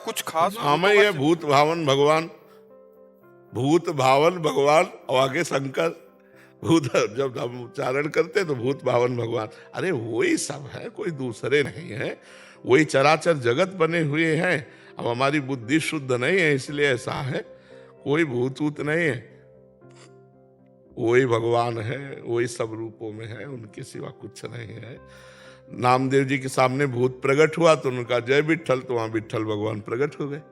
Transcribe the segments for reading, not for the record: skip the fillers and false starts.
कुछ खास नाम ही है भूत भावन भगवान। भूत भावन भगवान और आगे शंकर। भूत जब हम उच्चारण करते तो भूत भावन भगवान, अरे वही सब है, कोई दूसरे नहीं है। वही चराचर जगत बने हुए हैं। अब हमारी बुद्धि शुद्ध नहीं है इसलिए ऐसा है। कोई भूत वूत नहीं है, वही भगवान है, वही सब रूपों में है, उनके सिवा कुछ नहीं है। नामदेव जी के सामने भूत प्रकट हुआ तो उनका जय विठ्ठल, तो वहां विठ्ठल भगवान प्रकट हो गए।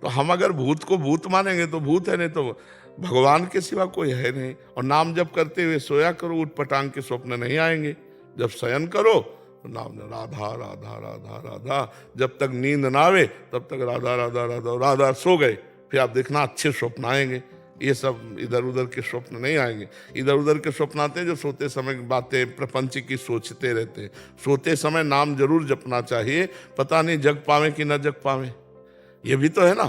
तो हम अगर भूत को भूत मानेंगे तो भूत है, नहीं तो भगवान के सिवा कोई है नहीं। और नाम जप करते हुए सोया करो, उठ पटांग के स्वप्न नहीं आएंगे। जब शयन करो तो नाम राधा राधा राधा राधा, जब तक नींद ना आवे तब तक राधा राधा राधा राधा, सो गए फिर आप देखना अच्छे स्वप्न आएंगे। ये सब इधर उधर के स्वप्न नहीं आएंगे। इधर उधर के स्वप्न आते हैं जो सोते समय बातें प्रपंच की सोचते रहते हैं। सोते समय नाम जरूर जपना चाहिए, पता नहीं जग पावे कि न जग पावे। ये भी तो है ना,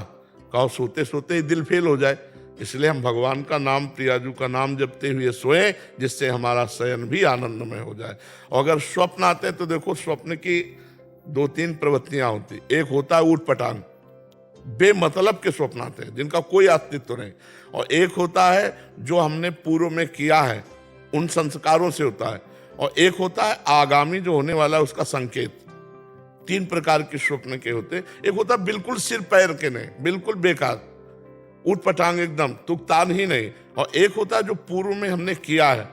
कहो सोते सोते ही दिल फेल हो जाए। इसलिए हम भगवान का नाम, प्रियाजू का नाम जपते हुए सोएं, जिससे हमारा शयन भी आनंदमय हो जाए। और अगर स्वप्न आते हैं तो देखो, स्वप्न की दो तीन प्रवृत्तियां होती। एक होता है ऊट पटांग, बेमतलब के स्वप्न आते हैं जिनका कोई अस्तित्व नहीं। और एक होता है जो हमने पूर्व में किया है उन संस्कारों से होता है। और एक होता है आगामी जो होने वाला है उसका संकेत। तीन प्रकार के स्वप्न के होते। एक होता है बिल्कुल सिर पैर के नहीं, बिल्कुल बेकार, ऊट पटांग एकदम, तुकतान ही नहीं। और एक होता है जो पूर्व में हमने किया है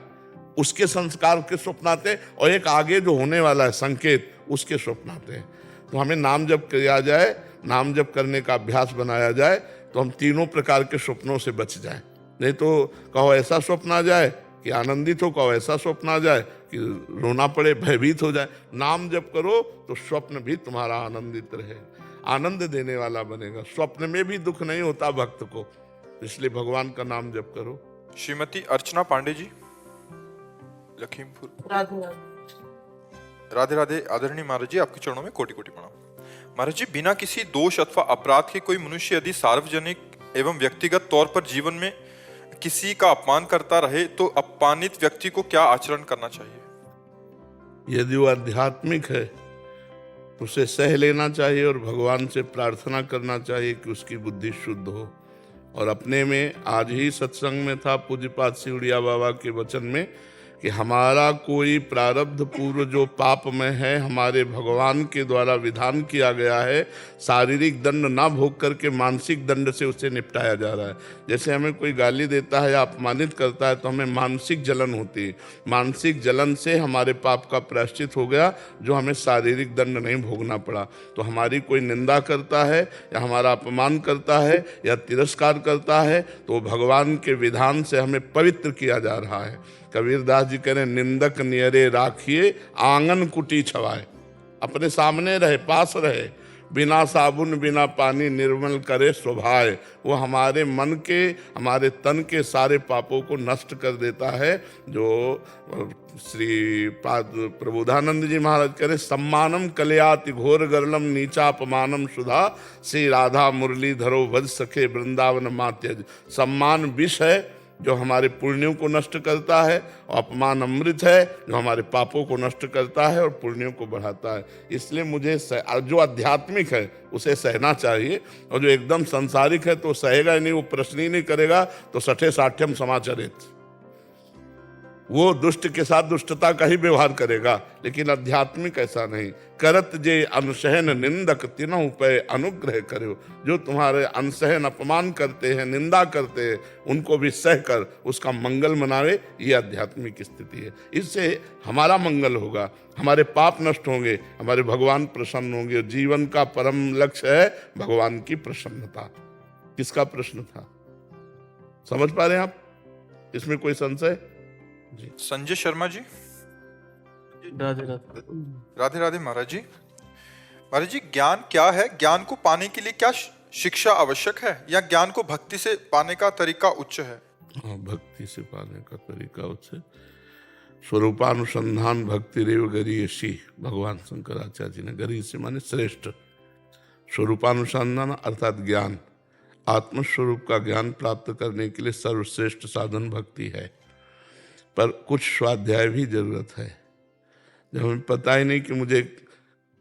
उसके संस्कार के स्वप्न आते हैं। और एक आगे जो होने वाला है संकेत, उसके स्वप्न आते हैं। तो हमें नाम जप किया जाए, नाम जप करने का अभ्यास बनाया जाए तो हम तीनों प्रकार के स्वप्नों से बच जाए। नहीं तो कहो ऐसा स्वप्न आ जाए कि आनंदित हो, कहो ऐसा स्वप्न आ जाए कि रोना पड़े, भयभीत हो जाए। नाम जप करो तो स्वप्न भी तुम्हारा आनंदित रहे, आनंद देने वाला बनेगा। स्वप्न में भी दुख नहीं होता भक्त को, इसलिए भगवान का नाम जप करो। श्रीमती अर्चना पांडे जी, लखीमपुर। राधे राधे। राधे राधे। आदरणीय महाराज जी, आपके चरणों में कोटि कोटि प्रणाम। महाराज जी, बिना किसी दोष अथवा अपराध के कोई मनुष्य यदि सार्वजनिक एवं व्यक्तिगत तौर पर जीवन में किसी का अपमान करता रहे तो अपमानित व्यक्ति को क्या आचरण करना चाहिए? यदि वो आध्यात्मिक है तो उसे सह लेना चाहिए और भगवान से प्रार्थना करना चाहिए कि उसकी बुद्धि शुद्ध हो। और अपने में, आज ही सत्संग में था पूज्यपाद सिवड़िया बाबा के वचन में कि हमारा कोई प्रारब्ध पूर्व जो पाप में है, हमारे भगवान के द्वारा विधान किया गया है, शारीरिक दंड ना भोग करके मानसिक दंड से उसे निपटाया जा रहा है। जैसे हमें कोई गाली देता है या अपमानित करता है तो हमें मानसिक जलन होती है। मानसिक जलन से हमारे पाप का प्रायश्चित हो गया, जो हमें शारीरिक दंड नहीं भोगना पड़ा। तो हमारी कोई निंदा करता है या हमारा अपमान करता है या तिरस्कार करता है तो भगवान के विधान से हमें पवित्र किया जा रहा है। कबीरदास जी कह रहे, निंदक नियरे राखिए आंगन कुटी छवाए। अपने सामने रहे, पास रहे, बिना साबुन बिना पानी निर्मल करे स्वभाव। वो हमारे मन के, हमारे तन के सारे पापों को नष्ट कर देता है। जो श्री प्रबोधानंद जी महाराज कह रहे, सम्मानम कलयाति घोर गरलम नीचापमानम सुधा, श्री राधा मुरली धरो भज सखे वृंदावन मात्यज। सम्मान विष है जो हमारे पुण्यों को नष्ट करता है, और अपमान अमृत है जो हमारे पापों को नष्ट करता है और पुण्यों को बढ़ाता है। इसलिए मुझे जो आध्यात्मिक है उसे सहना चाहिए, और जो एकदम सांसारिक है तो सहेगा ही नहीं, वो प्रश्न ही नहीं करेगा, तो सठे साठ्यम समाचरित, वो दुष्ट के साथ दुष्टता का ही व्यवहार करेगा। लेकिन आध्यात्मिक ऐसा नहीं। करत जे अनसहन निंदक तिनहु पे अनुग्रह करो। जो तुम्हारे अनसहन अपमान करते हैं, निंदा करते हैं, उनको भी सह कर उसका मंगल मनावे, ये आध्यात्मिक स्थिति है। इससे हमारा मंगल होगा, हमारे पाप नष्ट होंगे, हमारे भगवान प्रसन्न होंगे। जीवन का परम लक्ष्य है भगवान की प्रसन्नता। किसका प्रश्न था, समझ पा रहे हैं आप? इसमें कोई संशय? संजय शर्मा जी। राधे राधे। राधे राधे महाराज जी। महाराज जी, ज्ञान क्या है? ज्ञान को पाने के लिए क्या शिक्षा आवश्यक है, या ज्ञान को भक्ति से पाने का तरीका उच्च है? हाँ, भक्ति से पाने का तरीका उच्च है। स्वरूपानुसंधान भक्ति रेव गरीयसी, भगवान शंकराचार्य जी ने, गरीय से माने श्रेष्ठ। स्वरूपानुसंधान अर्थात ज्ञान, आत्मस्वरूप का ज्ञान प्राप्त करने के लिए सर्वश्रेष्ठ साधन भक्ति है। पर कुछ स्वाध्याय भी जरूरत है। जब हमें पता ही नहीं कि मुझे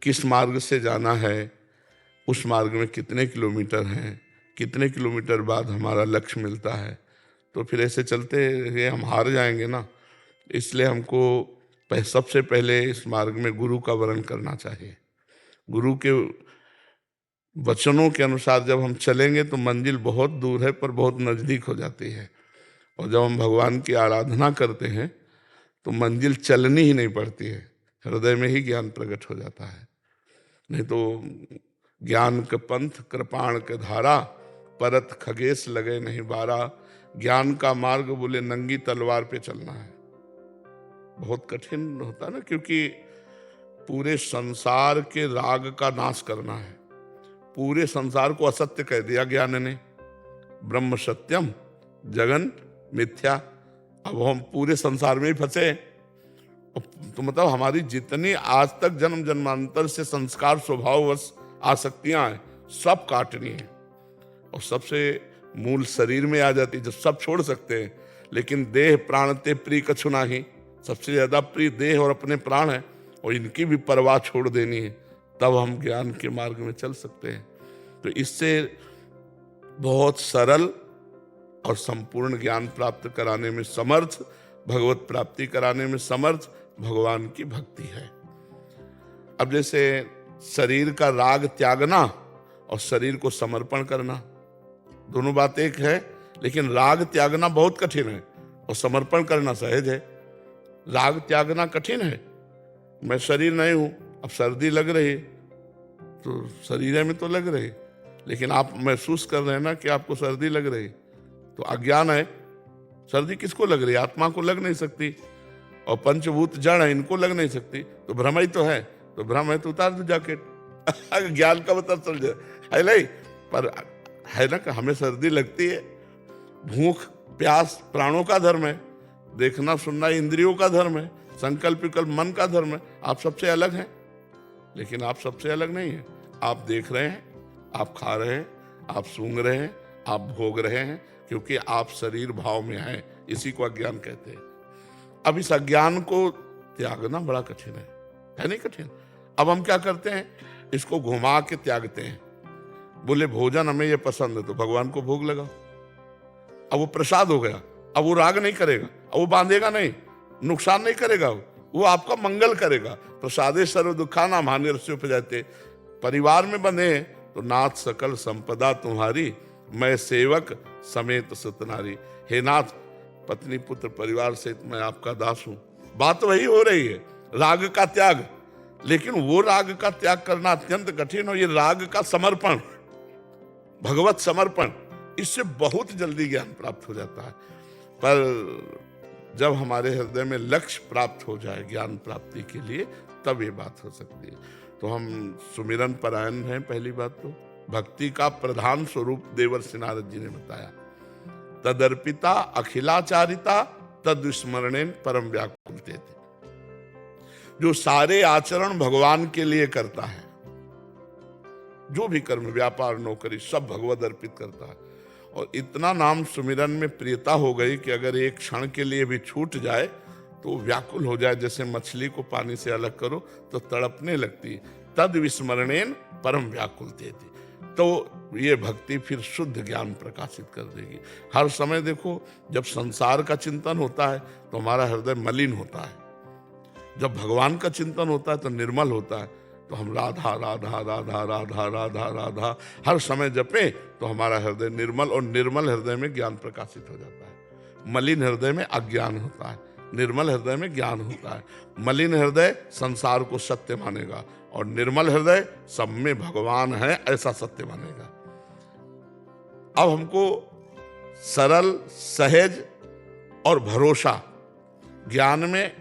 किस मार्ग से जाना है, उस मार्ग में कितने किलोमीटर हैं, कितने किलोमीटर बाद हमारा लक्ष्य मिलता है, तो फिर ऐसे चलते ये हम हार जाएंगे ना। इसलिए हमको सबसे पहले इस मार्ग में गुरु का वरण करना चाहिए। गुरु के वचनों के अनुसार जब हम चलेंगे तो मंजिल बहुत दूर है पर बहुत नज़दीक हो जाती है। और जब हम भगवान की आराधना करते हैं तो मंजिल चलनी ही नहीं पड़ती है, हृदय में ही ज्ञान प्रकट हो जाता है। नहीं तो ज्ञान के पंथ कृपाण के धारा, परत खगेश लगे नहीं बारा। ज्ञान का मार्ग बोले नंगी तलवार पे चलना है, बहुत कठिन होता ना, क्योंकि पूरे संसार के राग का नाश करना है। पूरे संसार को असत्य कह दिया ज्ञान ने, ब्रह्म सत्यम जगन मिथ्या। अब हम पूरे संसार में ही फंसे। तो मतलब हमारी जितनी आज तक जन्म जन्मांतर से संस्कार स्वभाववश आसक्तियां हैं सब काटनी है, और सबसे मूल शरीर में आ जाती है जब सब छोड़ सकते हैं। लेकिन देह प्राण ते प्रिय कछु नाही, सबसे ज्यादा प्रिय देह और अपने प्राण है, और इनकी भी परवाह छोड़ देनी है, तब हम ज्ञान के मार्ग में चल सकते हैं। तो इससे बहुत सरल और संपूर्ण ज्ञान प्राप्त कराने में समर्थ, भगवत प्राप्ति कराने में समर्थ भगवान की भक्ति है। अब जैसे शरीर का राग त्यागना और शरीर को समर्पण करना, दोनों बात एक है, लेकिन राग त्यागना बहुत कठिन है और समर्पण करना सहज है। राग त्यागना कठिन है। मैं शरीर नहीं हूं, अब सर्दी लग रही तो शरीर में तो लग रही, लेकिन आप महसूस कर रहे हैं ना कि आपको सर्दी लग रही, तो अज्ञान है। सर्दी किसको लग रही है? आत्मा को लग नहीं सकती, और पंचभूत जड़ है, इनको लग नहीं सकती, तो भ्रम ही तो है। तो भ्रम है तो उतार दो जैकेट ज्ञान का मतलब चल जाए, है नहीं? पर है ना कि हमें सर्दी लगती है। भूख प्यास प्राणों का धर्म है, देखना सुनना इंद्रियों का धर्म है, संकल्प विकल्प मन का धर्म है। आप सबसे अलग हैं, लेकिन आप सबसे अलग नहीं हैं। आप देख रहे हैं, आप खा रहे हैं, आप सूंघ रहे हैं, आप भोग रहे हैं, क्योंकि आप शरीर भाव में हैं। इसी को अज्ञान कहते हैं। अब इस अज्ञान को त्यागना बड़ा कठिन है नहीं कठिन? अब हम क्या करते हैं, इसको घुमा के त्यागते हैं। बोले भोजन हमें ये पसंद है तो भगवान को भोग लगाओ, अब वो प्रसाद हो गया, अब वो राग नहीं करेगा, अब वो बांधेगा नहीं, नुकसान नहीं करेगा, वो आपका मंगल करेगा। प्रसादे सर्व दुखाना हानि रस्योपजाते। परिवार में बंधे तो नाथ सकल संपदा तुम्हारी, मैं सेवक समेत सतनारी। हे नाथ, पत्नी पुत्र परिवार सहित मैं आपका दास हूं। बात वही हो रही है, राग का त्याग। लेकिन वो राग का त्याग करना अत्यंत कठिन, और ये राग का समर्पण, भगवत समर्पण, इससे बहुत जल्दी ज्ञान प्राप्त हो जाता है। पर जब हमारे हृदय में लक्ष्य प्राप्त हो जाए ज्ञान प्राप्ति के लिए, तब ये बात हो सकती है। तो हम सुमिरन परायण हैं। पहली बात तो भक्ति का प्रधान स्वरूप देवर्षि नारद जी ने बताया, तदर्पिता अखिलाचारिता तद स्मरणेन परम व्याकुलते थे। जो सारे आचरण भगवान के लिए करता है, जो भी कर्म व्यापार नौकरी सब भगवत अर्पित करता है, और इतना नाम सुमिरन में प्रियता हो गई कि अगर एक क्षण के लिए भी छूट जाए तो व्याकुल हो जाए। जैसे मछली को पानी से अलग करो तो तड़पने लगती है। तद विस्मरणेन परम व्याकुलते थी। तो ये भक्ति फिर शुद्ध ज्ञान प्रकाशित कर देगी। हर समय देखो, जब संसार का चिंतन होता है तो हमारा हृदय मलिन होता है, जब भगवान का चिंतन होता है तो निर्मल होता है। तो हम राधा राधा राधा राधा राधा राधा हर समय जपे तो हमारा हृदय निर्मल, और निर्मल हृदय में ज्ञान प्रकाशित हो जाता है। मलिन हृदय में अज्ञान होता है, निर्मल हृदय में ज्ञान होता है। मलिन हृदय संसार को सत्य मानेगा, और निर्मल हृदय सब में भगवान है ऐसा सत्य मानेगा। अब हमको सरल, सहज और भरोसा, ज्ञान में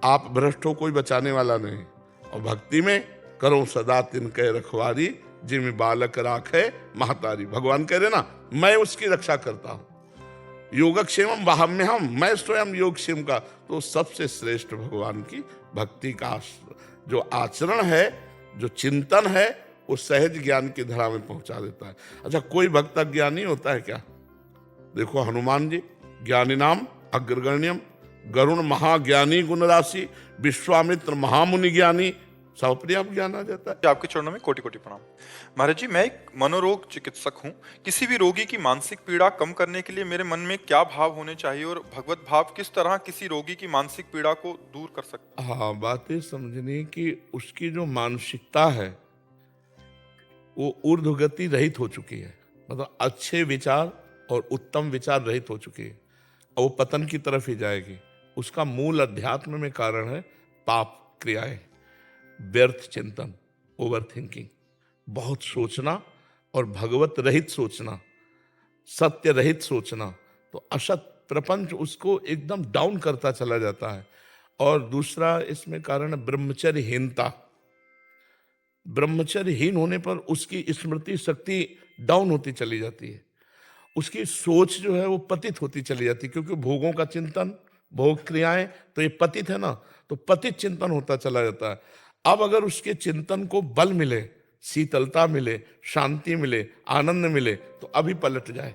आप भ्रष्ट हो कोई बचाने वाला नहीं, और भक्ति में करो सदा तिनके रखवारी, जिम बालक राखे महतारी। भगवान कह रहे ना, मैं उसकी रक्षा करता हूं। योगक्षेमम वाहम्यहम, मैं स्वयं योगक्षेम का। तो सबसे श्रेष्ठ भगवान की भक्ति का जो आचरण है, जो चिंतन है, वो सहज ज्ञान की धरा में पहुंचा देता है। अच्छा, कोई भक्त अज्ञानी होता है क्या? देखो हनुमान जी, ज्ञानी नाम अग्रगण्यम, गरुण महाज्ञानी गुण राशि, विश्वामित्र महामुनि ज्ञानी, सब अपने आप ज्ञान आ जाता है। जी, आपके चरणों में कोटि कोटि प्रणाम। महाराज जी, मैं एक मनोरोग चिकित्सक हूँ। किसी भी रोगी की मानसिक पीड़ा कम करने के लिए मेरे मन में क्या भाव होने चाहिए और भगवत भाव किस तरह किसी रोगी की मानसिक पीड़ा को दूर कर सकते हाँ, बात ये समझनी कि उसकी जो मानसिकता है वो ऊर्ध्वगति रहित हो चुकी है, मतलब अच्छे विचार और उत्तम विचार रहित हो चुकी है और वो पतन की तरफ ही जाएगी। उसका मूल अध्यात्म में कारण है पाप क्रियाएं, व्यर्थ चिंतन, ओवर थिंकिंग, बहुत सोचना और भगवत रहित सोचना, सत्य रहित सोचना। तो असत प्रपंच उसको एकदम डाउन करता चला जाता है। और दूसरा इसमें कारण है ब्रह्मचर्यहीनता। ब्रह्मचर्यहीन होने पर उसकी स्मृति शक्ति डाउन होती चली जाती है, उसकी सोच जो है वो पतित होती चली जाती है, क्योंकि भोगों का चिंतन, भोग क्रियाएं, तो ये पतित है ना, तो पतित चिंतन होता चला जाता है। अब अगर उसके चिंतन को बल मिले, शीतलता मिले, शांति मिले, आनंद मिले, तो अभी पलट जाए।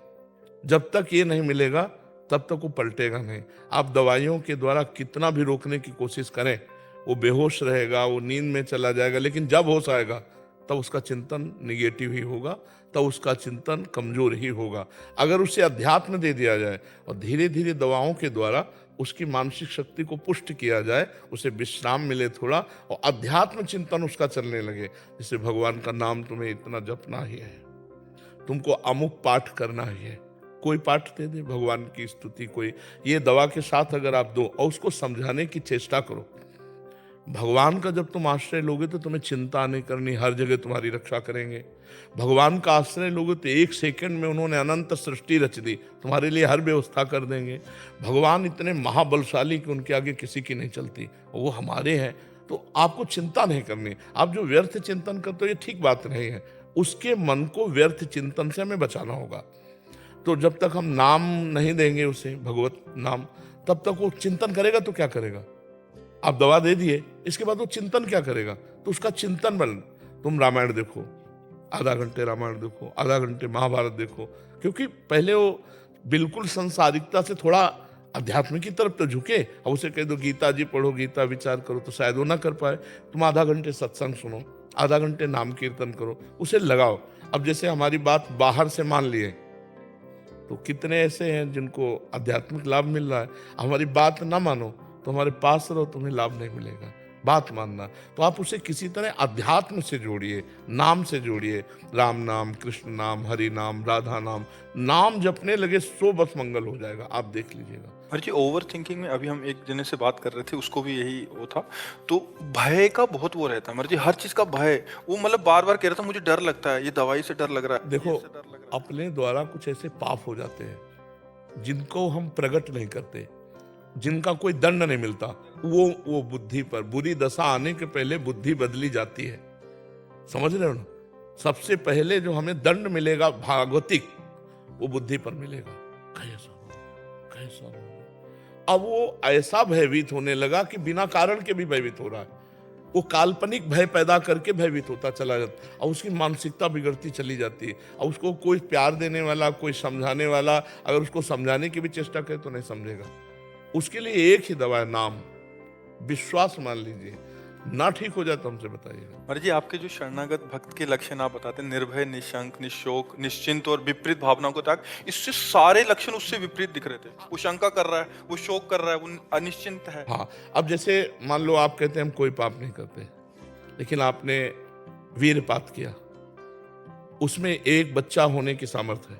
जब तक ये नहीं मिलेगा तब तक वो पलटेगा नहीं। आप दवाइयों के द्वारा कितना भी रोकने की कोशिश करें, वो बेहोश रहेगा, वो नींद में चला जाएगा, लेकिन जब होश आएगा तब उसका चिंतन निगेटिव ही होगा, तब उसका चिंतन कमजोर ही होगा। अगर उसे अध्यात्म दे दिया जाए और धीरे धीरे दवाओं के द्वारा उसकी मानसिक शक्ति को पुष्ट किया जाए, उसे विश्राम मिले थोड़ा और अध्यात्म चिंतन उसका चलने लगे, जैसे भगवान का नाम तुम्हें इतना जपना ही है, तुमको अमुक पाठ करना ही है, कोई पाठ दे दे भगवान की स्तुति, कोई ये दवा के साथ अगर आप दो और उसको समझाने की चेष्टा करो। भगवान का जब तुम आश्रय लोगे तो तुम्हें चिंता नहीं करनी, हर जगह तुम्हारी रक्षा करेंगे। भगवान का आश्रय लोगे तो एक सेकंड में उन्होंने अनंत सृष्टि रच दी, तुम्हारे लिए हर व्यवस्था कर देंगे। भगवान इतने महाबलशाली कि उनके आगे किसी की नहीं चलती, वो हमारे हैं, तो आपको चिंता नहीं करनी। आप जो व्यर्थ चिंतन करते हो ये ठीक बात नहीं है, उसके मन को व्यर्थ चिंतन से हमें बचाना होगा। तो जब तक हम नाम नहीं देंगे उसे, भगवत नाम, तब तक वो चिंतन करेगा तो क्या करेगा? आप दवा दे दिए, इसके बाद वो चिंतन क्या करेगा? तो उसका चिंतन बन, तुम रामायण देखो, आधा घंटे रामायण देखो, आधा घंटे महाभारत देखो, क्योंकि पहले वो बिल्कुल संसारिकता से थोड़ा अध्यात्म की तरफ तो झुके, और उसे कह दो गीता जी पढ़ो, गीता विचार करो, तो शायद वो ना कर पाए। तुम आधा घंटे सत्संग सुनो, आधा घंटे नाम कीर्तन करो, उसे लगाओ। अब जैसे हमारी बात बाहर से मान लिए, तो कितने ऐसे हैं जिनको आध्यात्मिक लाभ मिल रहा है। हमारी बात ना मानो तो हमारे पास रहो, तुम्हें लाभ नहीं मिलेगा। बात मानना, तो आप उसे किसी तरह अध्यात्म से जोड़िए, नाम से जोड़िए। राम नाम, कृष्ण नाम, हरि नाम, राधा नाम, नाम जपने लगे सो बस मंगल हो जाएगा, आप देख लीजिएगा। महाराज जी, ओवर थिंकिंग में अभी हम एक जने से बात कर रहे थे, उसको भी यही वो था, तो भय का बहुत वो रहता है महाराज जी, हर चीज का भय। वो मतलब बार बार कह रहा था मुझे डर लगता है, ये दवाई से डर लग रहा है, देखो, ये से डर लग रहा है। अपने द्वारा कुछ ऐसे पाप हो जाते हैं जिनको हम प्रकट नहीं करते, जिनका कोई दंड नहीं मिलता, वो बुद्धि पर, बुरी दशा आने के पहले बुद्धि बदली जाती है। समझ रहे हो ना? सबसे पहले जो हमें दंड मिलेगा भागवतिक, वो बुद्धि पर मिलेगा। कैसा हो, कैसा हो। अब वो ऐसा भयभीत होने लगा कि बिना कारण के भी भयभीत हो रहा है। वो काल्पनिक भय पैदा करके भयभीत होता चला जाता है और उसकी मानसिकता बिगड़ती चली जाती है। और उसको कोई प्यार देने वाला, कोई समझाने वाला अगर उसको समझाने की भी चेष्टा करे तो नहीं समझेगा। उसके लिए एक ही दवा है, नाम। विश्वास मान लीजिए, ना ठीक हो जाए तो हमसे बताइएगा। महाराज जी, आपके जो शरणागत भक्त के लक्षण आप बताते हैं, निर्भय, निशंक, निशोक, निश्चिंत और विपरीत भावनाओं को त्याग, इससे सारे लक्षण उससे विपरीत दिख रहे थे। वो शंका कर रहा है, वो शोक कर रहा है, वो अनिश्चिंत है। हाँ, अब जैसे मान लो आप कहते हैं हम कोई पाप नहीं करते, लेकिन आपने वीरपात किया, उसमें एक बच्चा होने की सामर्थ्य है।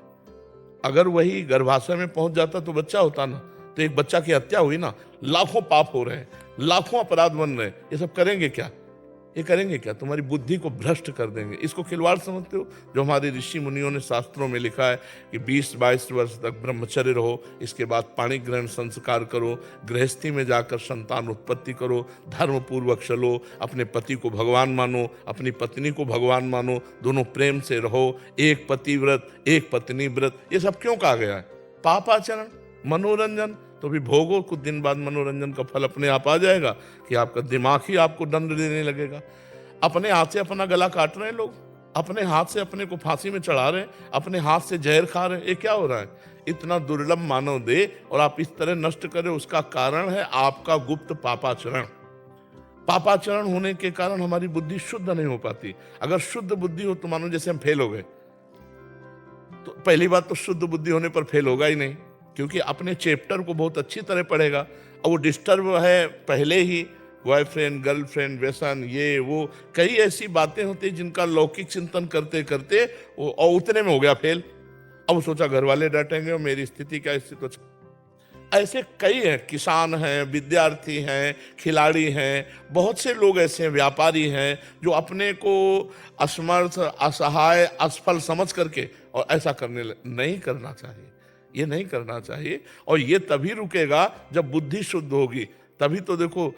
अगर वही गर्भाशय में पहुंच जाता तो बच्चा होता ना, तो एक बच्चा की हत्या हुई ना। लाखों पाप हो रहे हैं, लाखों अपराध बन रहे हैं, ये सब करेंगे क्या? ये करेंगे क्या? तुम्हारी बुद्धि को भ्रष्ट कर देंगे। इसको खिलवाड़ समझते हो? जो हमारे ऋषि मुनियों ने शास्त्रों में लिखा है कि 20-22 वर्ष तक ब्रह्मचर्य रहो, इसके बाद पाणी ग्रहण संस्कार करो, गृहस्थी में जाकर संतान उत्पत्ति करो, धर्म पूर्वक चलो, अपने पति को भगवान मानो, अपनी पत्नी को भगवान मानो, दोनों प्रेम से रहो, एक पति व्रत, एक पत्नी व्रत। ये सब क्यों कहा गया है? पापाचरण, मनोरंजन, तो भी भोगो, कुछ दिन बाद मनोरंजन का फल अपने आप आ जाएगा कि आपका दिमाग ही आपको दंड देने लगेगा। अपने हाथ से अपना गला काट रहे हैं लोग, अपने हाथ से अपने को फांसी में चढ़ा रहे हैं, अपने हाथ से जहर खा रहे हैं। ये क्या हो रहा है? इतना दुर्लभ मानव दे और आप इस तरह नष्ट करें, उसका कारण है आपका गुप्त पापाचरण। पापाचरण होने के कारण हमारी बुद्धि शुद्ध नहीं हो पाती। अगर शुद्ध बुद्धि हो तो मानो जैसे हम फेल हो गए, तो पहली बात तो शुद्ध बुद्धि होने पर फेल होगा ही नहीं, क्योंकि अपने चैप्टर को बहुत अच्छी तरह पढ़ेगा। और वो डिस्टर्ब है पहले ही, बॉयफ्रेंड, गर्लफ्रेंड, व्यसन, ये वो कई ऐसी बातें होती जिनका लौकिक चिंतन करते करते वो और उतने में हो गया फेल। अब सोचा घर वाले डांटेंगे और मेरी स्थिति क्या स्थिति। तो ऐसे कई हैं, किसान हैं, विद्यार्थी हैं, खिलाड़ी हैं, बहुत से लोग ऐसे हैं, व्यापारी हैं, जो अपने को असमर्थ, असहाय, असफल समझ करके और ऐसा नहीं करना चाहिए। ये नहीं करना चाहिए। और ये तभी रुकेगा जब बुद्धि शुद्ध होगी। तभी तो देखो,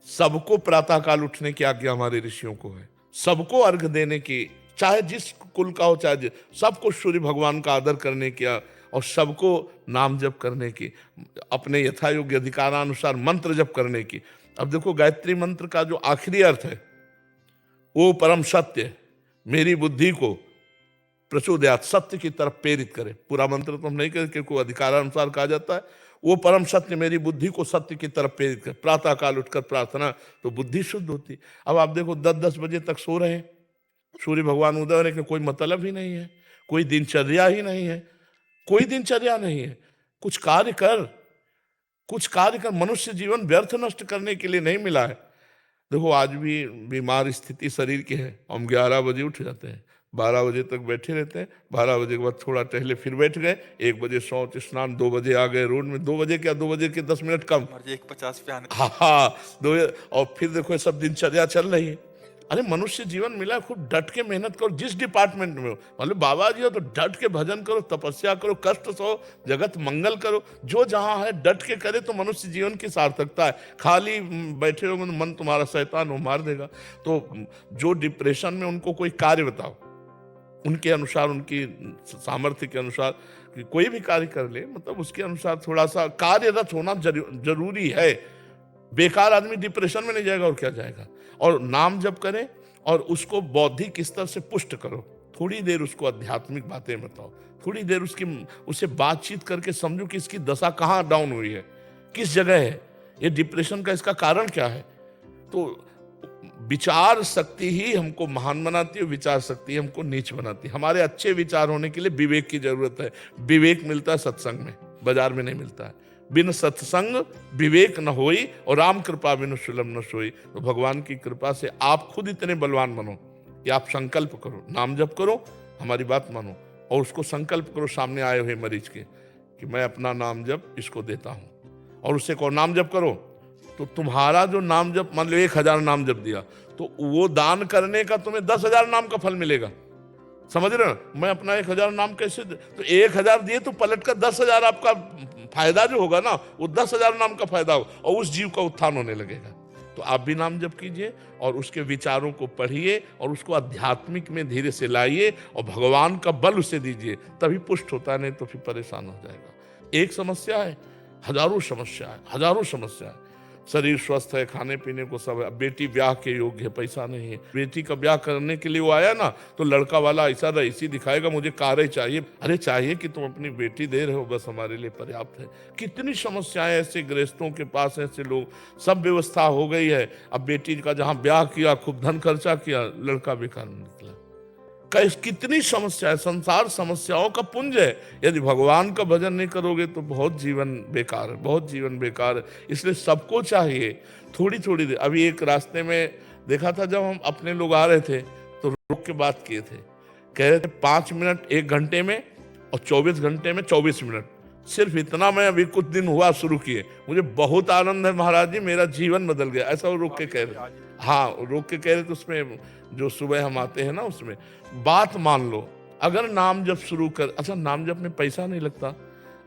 सबको प्रातःकाल उठने की आज्ञा हमारे ऋषियों को है, सबको अर्घ देने की, चाहे जिस कुल का हो, चाहे सबको सूर्य भगवान का आदर करने की और सबको नाम जप करने की, अपने यथायोग्य अधिकारानुसार मंत्र जप करने की। अब देखो, गायत्री मंत्र का जो आखिरी अर्थ है वो परम सत्य, मेरी बुद्धि को प्रचोदयात, सत्य की तरफ प्रेरित करे। पूरा मंत्र तो हम नहीं करें क्योंकि अधिकारानुसार कहा जाता है। वो परम सत्य मेरी बुद्धि को सत्य की तरफ प्रेरित करे। प्रातः काल उठकर प्रार्थना, तो बुद्धि शुद्ध होती। अब आप देखो 10-10 बजे तक सो रहे हैं, सूर्य भगवान उदय होने का कोई मतलब ही नहीं है, कोई दिनचर्या ही नहीं है, कोई दिनचर्या नहीं है। कुछ कार्य कर, कुछ कार्य कर। मनुष्य जीवन व्यर्थ नष्ट करने के लिए नहीं मिला है। देखो, आज भी बीमार स्थिति शरीर की है, हम 11 बजे उठ जाते हैं, 12 बजे तक बैठे रहते हैं, 12 बजे के बाद थोड़ा टहले फिर बैठ गए, 1 बजे शौच स्नान, 2 बजे आ गए रोड में। 2 बजे क्या, 2 बजे के 10 मिनट कम, 1:50 पे आने। हाँ 2, और फिर देखो सब दिनचर्या चल रही है। अरे मनुष्य जीवन मिला, खूब डट के मेहनत करो, जिस डिपार्टमेंट में हो। मतलब बाबा जी हो तो डट के भजन करो, तपस्या करो, कष्ट सहो, जगत मंगल करो। जो जहां है डट के करे तो मनुष्य जीवन की सार्थकता है। खाली बैठे रहोगे तो मन तुम्हारा शैतान वो मार देगा। तो जो डिप्रेशन में, उनको कोई कार्य बताओ, उनके अनुसार, उनकी सामर्थ्य के अनुसार कोई भी कार्य कर ले, मतलब उसके अनुसार थोड़ा सा कार्यरत होना जरूरी है। बेकार आदमी डिप्रेशन में नहीं जाएगा और क्या जाएगा। और नाम जप करें और उसको बौद्धिक स्तर से पुष्ट करो। थोड़ी देर उसको आध्यात्मिक बातें बताओ, थोड़ी देर उससे बातचीत करके समझो कि इसकी दशा कहाँ डाउन हुई है, किस जगह है, ये डिप्रेशन का इसका कारण क्या है। तो विचार शक्ति ही हमको महान बनाती है, विचार शक्ति हमको नीच बनाती है। हमारे अच्छे विचार होने के लिए विवेक की जरूरत है। विवेक मिलता है सत्संग में, बाजार में नहीं मिलता है। बिन सत्संग विवेक न होई और राम कृपा बिनु सुलभ न सोई। तो भगवान की कृपा से आप खुद इतने बलवान बनो कि आप संकल्प करो, नाम जप करो, हमारी बात मानो और उसको संकल्प करो सामने आए हुए मरीज के कि मैं अपना नाम जप इसको देता हूं। और उससे कहो नाम जप करो, तो तुम्हारा जो नाम जप, मान लो 1000 नाम जप दिया, तो वो दान करने का तुम्हें 10,000 नाम का फल मिलेगा। समझ रहे हो? मैं अपना 1000 नाम कैसे दे? तो 1000 दिए तो पलट कर 10,000 आपका फायदा जो होगा ना, वो 10,000 नाम का फायदा होगा और उस जीव का उत्थान होने लगेगा। तो आप भी नाम जप कीजिए और उसके विचारों को पढ़िए और उसको आध्यात्मिक में धीरे से लाइए और भगवान का बल उसे दीजिए, तभी पुष्ट होता है, नहीं तो फिर परेशान हो जाएगा। एक समस्या है, हजारों समस्या है, हजारों समस्या है। शरीर स्वस्थ है, खाने पीने को सब है, बेटी ब्याह के योग्य है, पैसा नहीं है। बेटी का ब्याह करने के लिए वो आया ना, तो लड़का वाला ऐसा रईसी दिखाएगा, मुझे कार चाहिए। अरे चाहिए कि तुम अपनी बेटी दे रहे हो, बस हमारे लिए पर्याप्त है। कितनी समस्याएं ऐसे गृहस्थों के पास, ऐसे लोग, सब व्यवस्था हो गई है। अब बेटी का जहां ब्याह किया, खूब धन खर्चा किया, लड़का बेकार निकला। कितनी समस्या है, संसार समस्याओं का पुंज है। यदि भगवान का भजन नहीं करोगे तो बहुत जीवन बेकार है, बहुत जीवन बेकार है। इसलिए सबको चाहिए थोड़ी थोड़ी देर। अभी एक रास्ते में देखा था, जब हम अपने लोग आ रहे थे तो रोक के बात किए थे, कह रहे थे 5 मिनट 1 घंटे में और 24 घंटे में 24 मिनट। सिर्फ इतना मैं अभी कुछ दिन हुआ शुरू किए, मुझे बहुत आनंद है महाराज जी, मेरा जीवन बदल गया। ऐसा वो रोक के कह रहे, हाँ रोक के कह रहे थे। उसमें जो सुबह हम आते हैं ना, उसमें बात मान लो, अगर नाम जप शुरू कर, अच्छा नाम जप में पैसा नहीं लगता।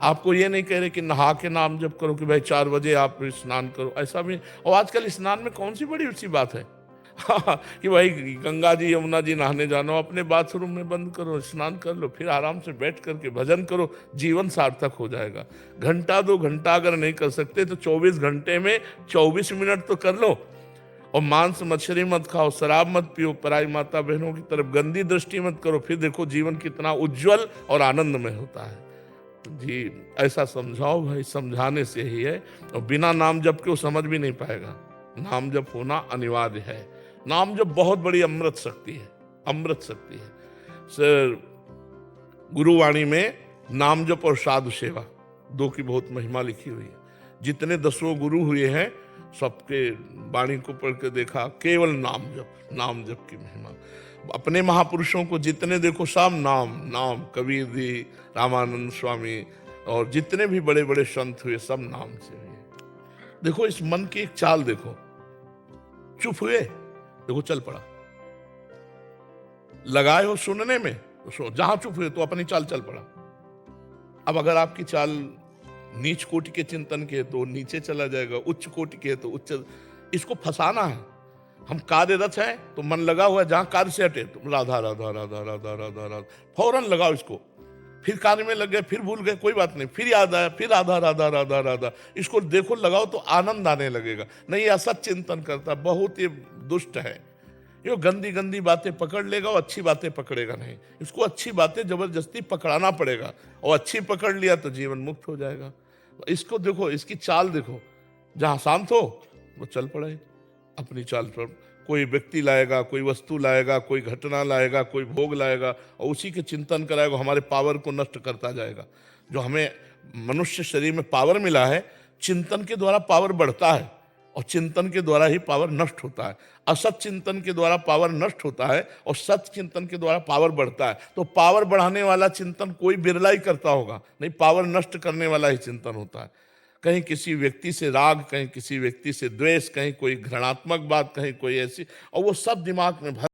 आपको ये नहीं कह रहे कि नहा के नाम जप करो कि भाई 4 बजे आप स्नान करो, ऐसा भी। और आजकल स्नान में कौन सी बड़ी ऊंची बात है कि भाई गंगा जी यमुना जी नहाने जाना, अपने बाथरूम में बंद करो, स्नान कर लो, फिर आराम से बैठ करके भजन करो, जीवन सार्थक हो जाएगा। घंटा 2 घंटा अगर नहीं कर सकते तो 24 घंटे में 24 मिनट तो कर लो। और मांस मछली मत खाओ, शराब मत पियो, पराई माता बहनों की तरफ गंदी दृष्टि मत करो, फिर देखो जीवन कितना उज्जवल और आनंदमय होता है। जी ऐसा समझाओ भाई, समझाने से ही है। और बिना नाम जप के वो समझ भी नहीं पाएगा। नाम जप होना अनिवार्य है। नाम जप बहुत बड़ी अमृत शक्ति है, अमृत शक्ति है। सर गुरुवाणी में नाम जप और साधु सेवा दो की बहुत महिमा लिखी हुई है। जितने 10 गुरु हुए हैं सबके वाणी को पढ़ के देखा, केवल नाम जप की महिमा। अपने महापुरुषों को जितने देखो सब नाम नाम, कबीर जी, रामानंद स्वामी और जितने भी बड़े बड़े संत हुए सब नाम से हुए। देखो इस मन की एक चाल देखो, चुप हुए देखो चल पड़ा, लगाए हो सुनने में तो जहां चुप हुए तो अपनी चाल चल पड़ा। अब अगर आपकी चाल नीच कोटि के चिंतन के है तो नीचे चला जाएगा, उच्च कोटि के है तो उच्च। इसको फंसाना है। हम कार्यरत हैं तो मन लगा हुआ है, जहां कार्य से हटे तो राधा राधा राधा राधा राधा राधा फौरन लगाओ इसको। फिर कार्य में लग गए, फिर भूल गए, कोई बात नहीं, फिर याद आया, फिर राधा राधा राधा राधा। इसको देखो लगाओ तो आनंद आने लगेगा। नहीं असत चिंतन करता, बहुत ये दुष्ट है। ये गंदी गंदी बातें पकड़ लेगा और अच्छी बातें पकड़ेगा नहीं। इसको अच्छी बातें जबरदस्ती पकड़ाना पड़ेगा और अच्छी पकड़ लिया तो जीवन मुक्त हो जाएगा। इसको देखो, इसकी चाल देखो, जहां शांत हो वो चल पड़े अपनी चाल पर। कोई व्यक्ति लाएगा, कोई वस्तु लाएगा, कोई घटना लाएगा, कोई भोग लाएगा और उसी के चिंतन कराएगा, हमारे पावर को नष्ट करता जाएगा। जो हमें मनुष्य शरीर में पावर मिला है, चिंतन के द्वारा पावर बढ़ता है और चिंतन के द्वारा ही पावर नष्ट होता है। असत चिंतन के द्वारा पावर नष्ट होता है और सत चिंतन के द्वारा पावर बढ़ता है। तो पावर बढ़ाने वाला चिंतन कोई बिरला ही करता होगा, नहीं पावर नष्ट करने वाला ही चिंतन होता है। कहीं किसी व्यक्ति से राग, कहीं किसी व्यक्ति से द्वेष, कहीं कोई घृणात्मक बात, कहीं कोई ऐसी, और वो सब दिमाग में भर